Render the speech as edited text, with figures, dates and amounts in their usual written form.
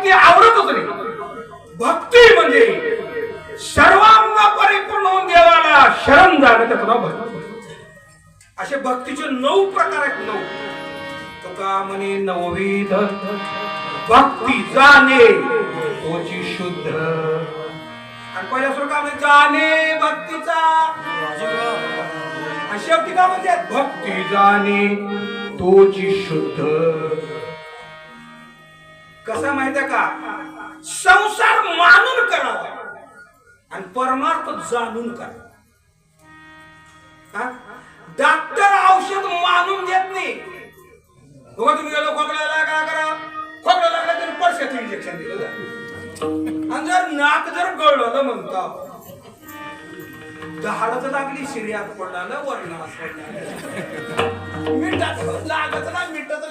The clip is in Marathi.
की आवरतच नाही. भक्ती म्हणजे सर्वांग परिपूर्ण होऊन देवाला शरण जाणं, त्याचं नाव भक्ती. असे भक्तीचे 9 प्रकार आहेत. 9 तुका म्हणे नवविध भक्ती जाणे तोची शुद्ध. आणि पहिल्या सुरू का म्हणजे जाणे भक्तीचा, आणि शेवटी का म्हणजे भक्ती जाणे तोची शुद्ध. कसा माहितीये का, संसार मानून करावा आणि परमार्थ जाणून करावा. डॉक्टर औषध मानून देत नाही. बघा तुम्ही गेलो खोकल्याला, काय करा, खोकला लागला तरी परशाचं इंजेक्शन दिलं, आणि जर नाक जर गळलं म्हणता दहाडच लागली, शिर्यात पडला, वरणास पडला, मिठाचं लागत ना, मिठाचं